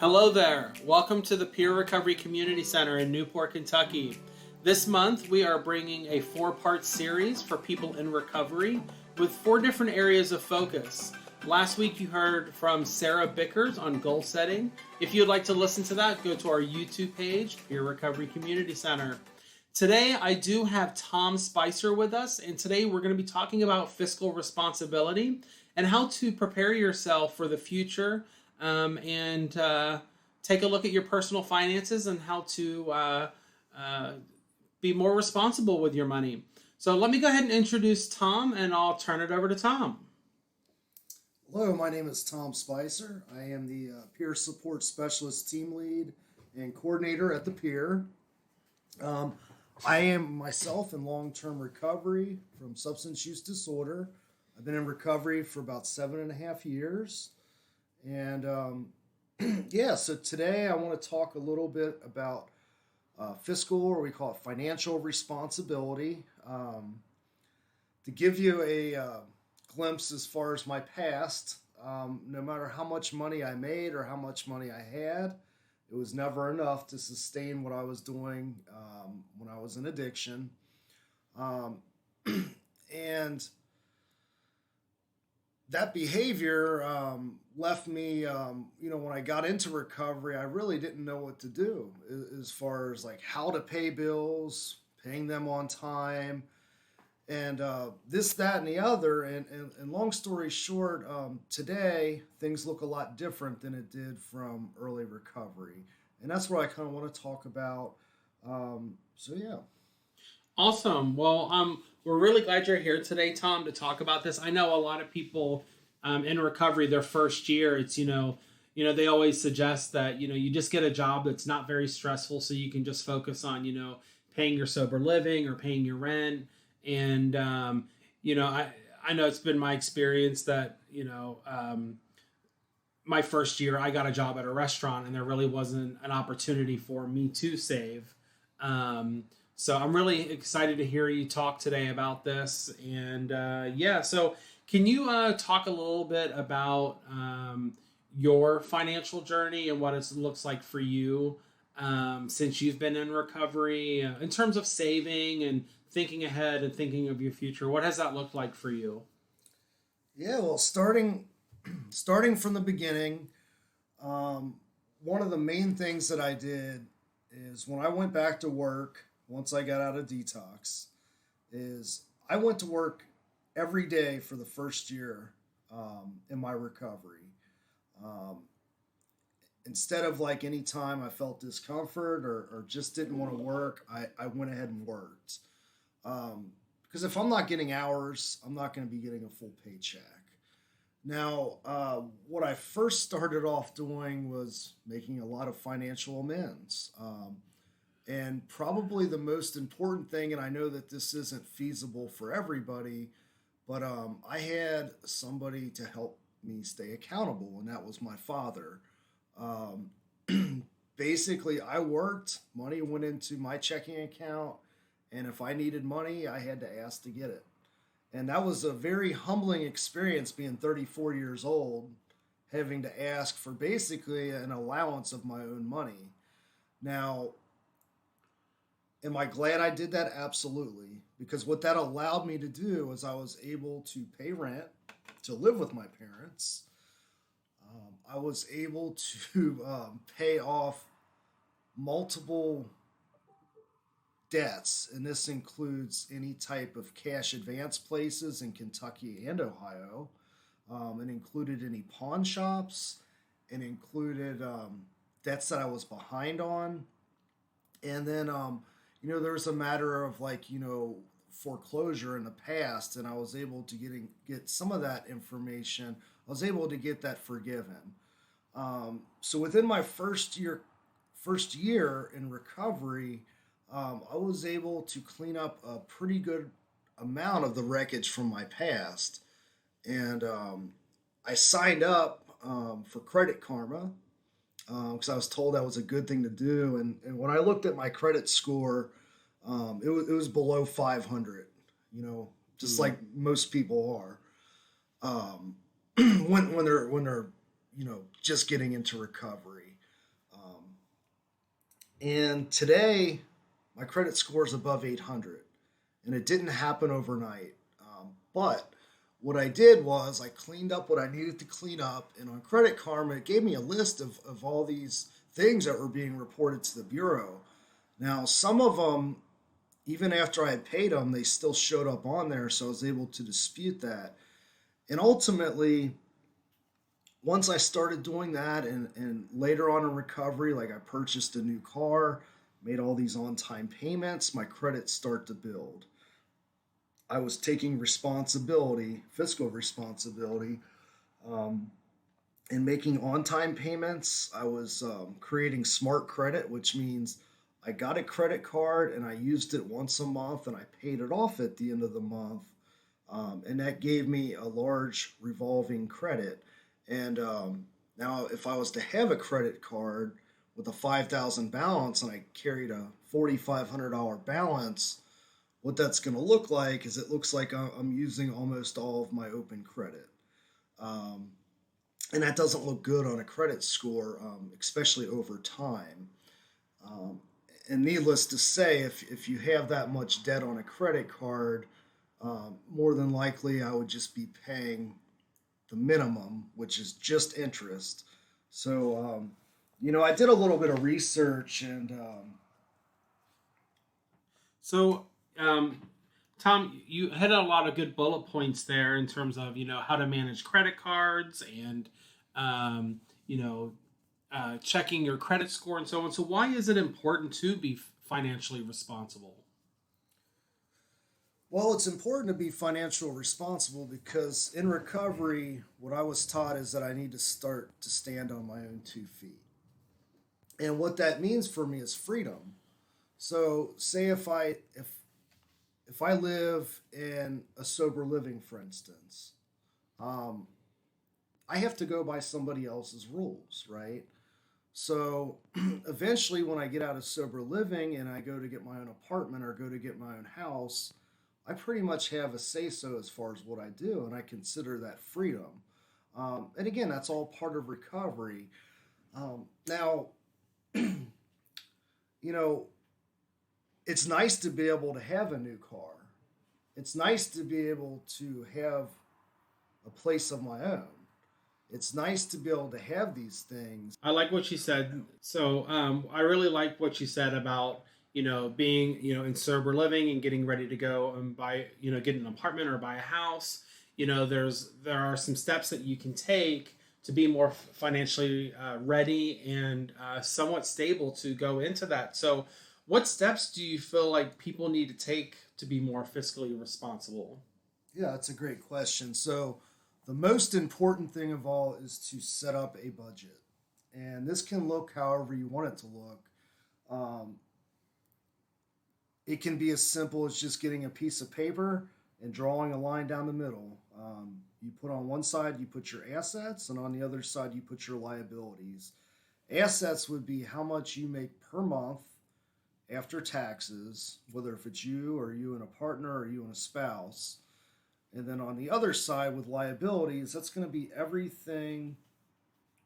Hello there. Welcome to the PIER Recovery Community Center in Newport, Kentucky. This month we are bringing a 4-part series for people in recovery with 4 different areas of focus. Last week you heard from Sarah Bickers on goal setting. If you'd like to listen to that, go to our YouTube page, PIER Recovery Community Center. Today I do have Tom Spicer with us, and today we're going to be talking about fiscal responsibility and how to prepare yourself for the future and take a look at your personal finances and how to be more responsible with your money. So let me go ahead and introduce Tom, and I'll turn it over to Tom. Hello, my name is Tom Spicer. I am the Peer Support Specialist Team Lead and Coordinator at the PIER. I am myself in long-term recovery from substance use disorder. I've been in recovery for about 7.5 years. And so today I want to talk a little bit about fiscal, or we call it financial responsibility, to give you a glimpse as far as my past. No matter how much money I made or how much money I had, it was never enough to sustain what I was doing when I was in addiction. And that behavior left me, when I got into recovery, I really didn't know what to do as far as like how to pay bills, paying them on time, and this, that, and the other. And long story short, today things look a lot different than it did from early recovery. And that's what I kind of want to talk about. Yeah. Awesome. Well, we're really glad you're here today, Tom, to talk about this. I know a lot of people in recovery, their first year, it's, they always suggest that, you just get a job that's not very stressful so you can just focus on, paying your sober living or paying your rent. And, I know it's been my experience that, my first year I got a job at a restaurant and there really wasn't an opportunity for me to save. So I'm really excited to hear you talk today about this. And so can you talk a little bit about your financial journey and what it looks like for you since you've been in recovery in terms of saving and thinking ahead and thinking of your future? What has that looked like for you? Yeah, well, starting from the beginning, one of the main things that I did is when I went back to work, once I got out of detox, is I went to work every day for the first year in my recovery. Instead of like any time I felt discomfort or just didn't want to work, I went ahead and worked. Because if I'm not getting hours, I'm not going to be getting a full paycheck. Now, what I first started off doing was making a lot of financial amends. And probably the most important thing, and I know that this isn't feasible for everybody, but I had somebody to help me stay accountable, and that was my father. Basically, I worked, money went into my checking account, and if I needed money, I had to ask to get it. And that was a very humbling experience being 34 years old, having to ask for basically an allowance of my own money. Now, am I glad I did that? Absolutely. Because what that allowed me to do is I was able to pay rent, to live with my parents. I was able to pay off multiple debts, and this includes any type of cash advance places in Kentucky and Ohio. It included any pawn shops. It included debts that I was behind on. And then there was a matter of foreclosure in the past, and I was able to get some of that information. I was able to get that forgiven. So within my first year in recovery, I was able to clean up a pretty good amount of the wreckage from my past. And I signed up for Credit Karma because I was told that was a good thing to do. And when I looked at my credit score, it was below 500, just like most people are when they're just getting into recovery. And today, my credit score is above 800. And it didn't happen overnight. But what I did was I cleaned up what I needed to clean up. And on Credit Karma, it gave me a list of all these things that were being reported to the Bureau. Now, some of them, even after I had paid them, they still showed up on there. So I was able to dispute that. And ultimately, once I started doing that, and later on in recovery, like I purchased a new car, made all these on time payments, my credit started to build. I was taking responsibility, fiscal responsibility, um, and making on time payments. I was creating smart credit, which means I got a credit card and I used it once a month and I paid it off at the end of the month. And that gave me a large revolving credit. And now, if I was to have a credit card with a 5,000 balance and I carried a $4,500 balance, what that's going to look like is it looks like I'm using almost all of my open credit. Um, and that doesn't look good on a credit score, especially over time. Um, and needless to say, if you have that much debt on a credit card, more than likely I would just be paying the minimum, which is just interest. So, I did a little bit of research and So, um, Tom, you had a lot of good bullet points there in terms of how to manage credit cards and um, you know checking your credit score and so on. So, why is it important to be financially responsible? well, it's important to be financially responsible because in recovery, what I was taught is that I need to start to stand on my own 2 feet. And what that means for me is freedom. So, say if I live in a sober living, for instance, um, I have to go by somebody else's rules, right? So eventually, when I get out of sober living and I go to get my own apartment or go to get my own house, I pretty much have a say so as far as what I do, and I consider that freedom. And again, that's all part of recovery. Now, you know, it's nice to be able to have a new car. It's nice to be able to have a place of my own. It's nice to be able to have these things. I like what you said. So I really like what you said about being in sober living and getting ready to go and buy get an apartment or buy a house. There are some steps that you can take to be more financially ready and somewhat stable to go into that. So, what steps do you feel like people need to take to be more fiscally responsible? Yeah, that's a great question. So, the most important thing of all is to set up a budget. And this can look however you want it to look. Um, it can be as simple as just getting a piece of paper and drawing a line down the middle. You put on one side, you put your assets, and on the other side, you put your liabilities. Assets would be how much you make per month after taxes, whether if it's you or you and a partner or you and a spouse. And then on the other side with liabilities, that's going to be everything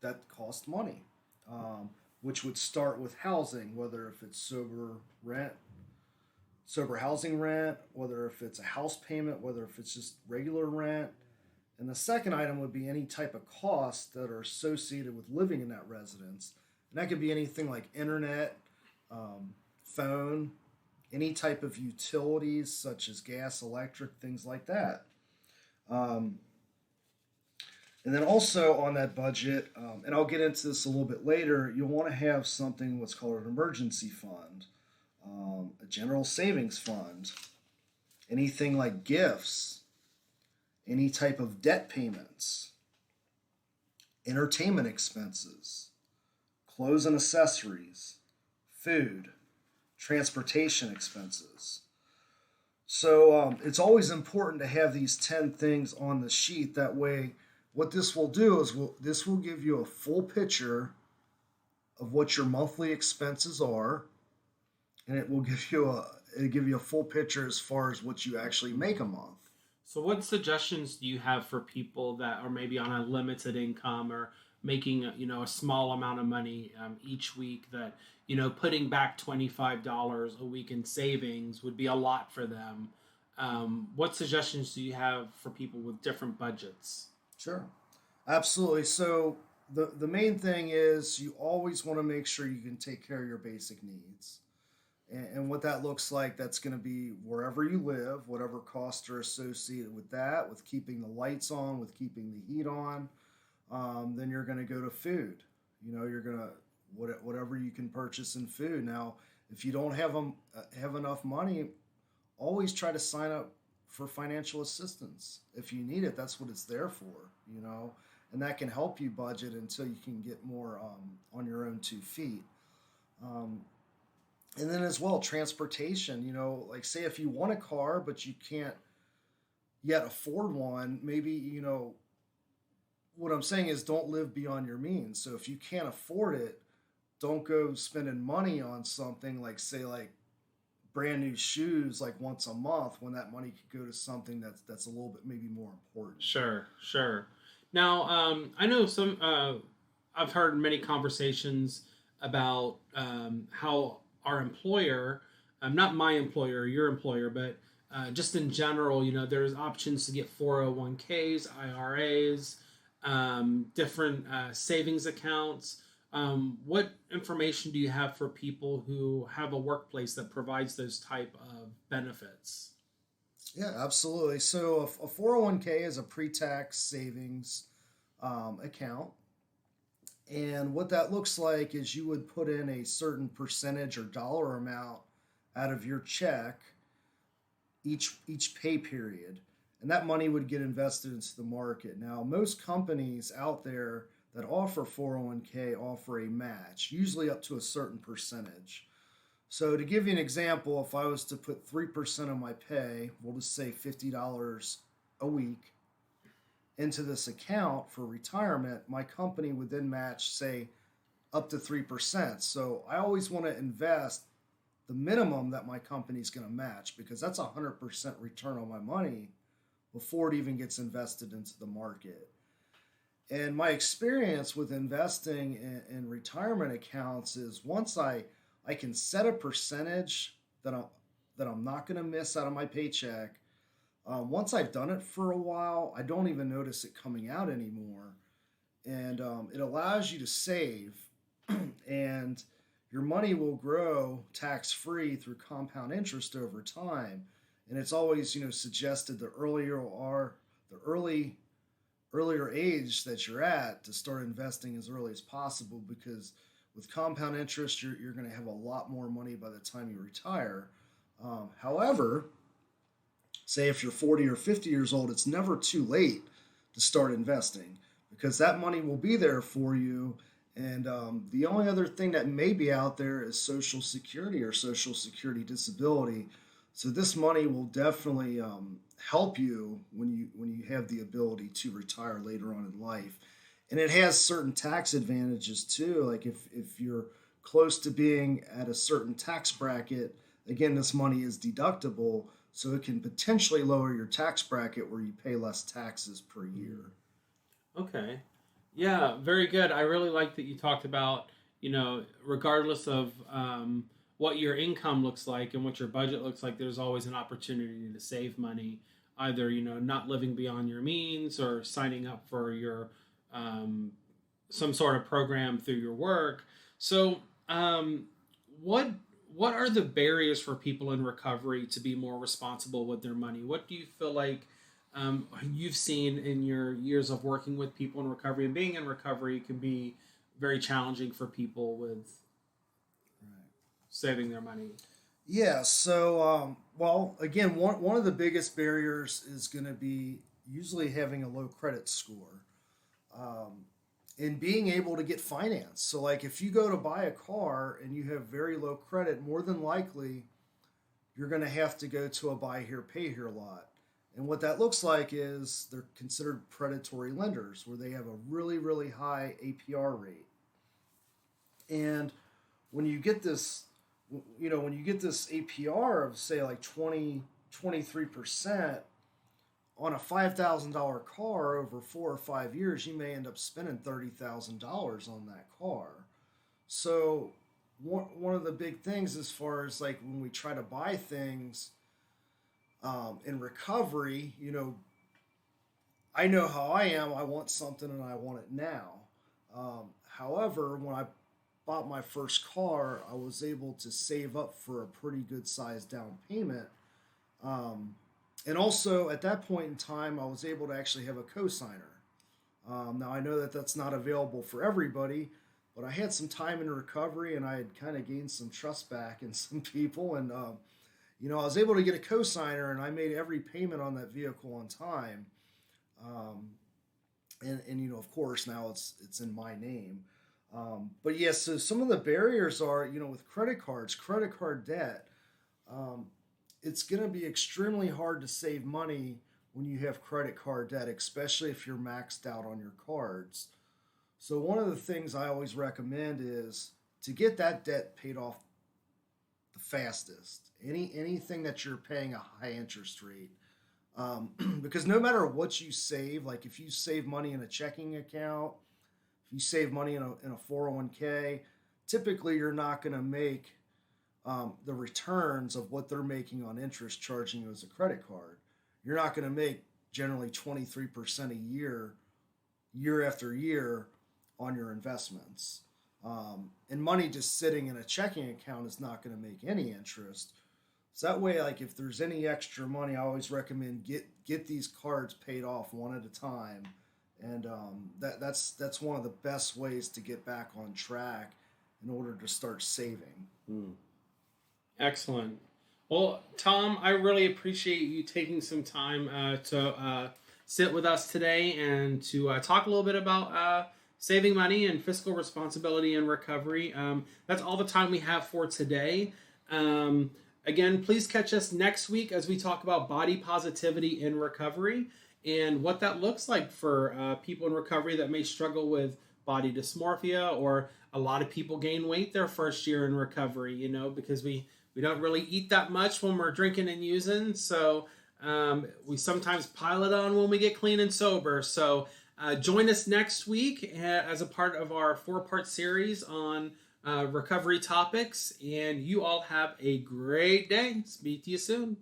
that costs money, um, which would start with housing, whether if it's rent, sober housing rent, whether if it's a house payment, whether if it's just regular rent. And the second item would be any type of costs that are associated with living in that residence. And that could be anything like internet, phone, any type of utilities such as gas, electric, things like that. Um, and then also on that budget, and I'll get into this a little bit later, you'll want to have something what's called an emergency fund, a general savings fund, anything like gifts, any type of debt payments, entertainment expenses, clothes and accessories, food, transportation expenses. So it's always important to have these 10 things on the sheet. That way, what this will do is this will give you a full picture of what your monthly expenses are, and it will give you a full picture as far as what you actually make a month. So, what suggestions do you have for people that are maybe on a limited income or making a small amount of money each week? That putting back $25 a week in savings would be a lot for them. What suggestions do you have for people with different budgets? Sure. Absolutely. So the main thing is you always want to make sure you can take care of your basic needs. And what that looks like, that's going to be wherever you live, whatever costs are associated with that, with keeping the lights on, with keeping the heat on. Then you're going to go to food. You're going to whatever you can purchase in food. Now, if you don't have enough money, always try to sign up for financial assistance. If you need it, that's what it's there for. And that can help you budget until you can get more on your own 2 feet. Um, and then as well, transportation, like say if you want a car, but you can't yet afford one, maybe, what I'm saying is don't live beyond your means. So if you can't afford it, don't go spending money on something like, say, like brand new shoes like once a month when that money could go to something that's a little bit maybe more important. Sure, sure. Now, I know I've heard many conversations about how our employer, not my employer, your employer, but just in general, there's options to get 401ks, IRAs, different savings accounts. What information do you have for people who have a workplace that provides those type of benefits? Yeah, absolutely. So a 401k is a pre-tax savings account. And what that looks like is you would put in a certain percentage or dollar amount out of your check each pay period. And that money would get invested into the market. Now, most companies out there that offer 401k offer a match, usually up to a certain percentage. So to give you an example, if I was to put 3% of my pay, we'll just say $50 a week, into this account for retirement, my company would then match, say, up to 3%. So I always want to invest the minimum that my company's going to match because that's 100% return on my money before it even gets invested into the market. And my experience with investing in retirement accounts is once I can set a percentage that I'm not going to miss out of my paycheck. Once I've done it for a while, I don't even notice it coming out anymore, and it allows you to save, and your money will grow tax free through compound interest over time. And it's always suggested the earlier age that you're at to start investing as early as possible because with compound interest, you're going to have a lot more money by the time you retire. However, say if you're 40 or 50 years old, it's never too late to start investing because that money will be there for you. And the only other thing that may be out there is Social Security or Social Security disability. So this money will definitely help you when you have the ability to retire later on in life. And it has certain tax advantages too. Like if you're close to being at a certain tax bracket, again, this money is deductible. So it can potentially lower your tax bracket where you pay less taxes per year. Okay. Yeah, very good. I really like that you talked about, regardless of what your income looks like and what your budget looks like, there's always an opportunity to save money, either, not living beyond your means or signing up for your some sort of program through your work. So, what are the barriers for people in recovery to be more responsible with their money? What do you feel like you've seen in your years of working with people in recovery? And being in recovery can be very challenging for people with saving their money. Yeah. So, well, again, one of the biggest barriers is going to be usually having a low credit score. And being able to get finance. So, like, if you go to buy a car and you have very low credit, more than likely you're going to have to go to a buy here, pay here lot. And what that looks like is they're considered predatory lenders where they have a really, really high APR rate. And when you get this, APR of, say, like 23% on a $5,000 car over 4 or 5 years, you may end up spending $30,000 on that car. So one of the big things as far as like when we try to buy things in recovery, I know how I am. I want something and I want it now. However, when I bought my first car, I was able to save up for a pretty good sized down payment. And also at that point in time, I was able to actually have a cosigner. Now I know that that's not available for everybody, but I had some time in recovery and I had kind of gained some trust back in some people. And, I was able to get a cosigner and I made every payment on that vehicle on time. And of course, now it's in my name. But yes, so some of the barriers are, with credit cards, credit card debt, it's going to be extremely hard to save money when you have credit card debt, especially if you're maxed out on your cards. So one of the things I always recommend is to get that debt paid off the fastest. Anything that you're paying a high interest rate. Because no matter what you save, like if you save money in a checking account, if you save money in a 401k, typically you're not going to make the returns of what they're making on interest charging you as a credit card. You're not going to make generally 23% a year after year on your investments. And money just sitting in a checking account is not going to make any interest. So that way, like if there's any extra money, I always recommend get these cards paid off one at a time, and that's one of the best ways to get back on track in order to start saving. Excellent. Well, Tom, I really appreciate you taking some time to sit with us today and to talk a little bit about saving money and fiscal responsibility and recovery. That's all the time we have for today. Again, please catch us next week as we talk about body positivity in recovery and what that looks like for people in recovery that may struggle with body dysmorphia, or a lot of people gain weight their first year in recovery, because we don't really eat that much when we're drinking and using. So we sometimes pile it on when we get clean and sober. So join us next week as a part of our 4-part series on recovery topics, and you all have a great day. Speak to you soon.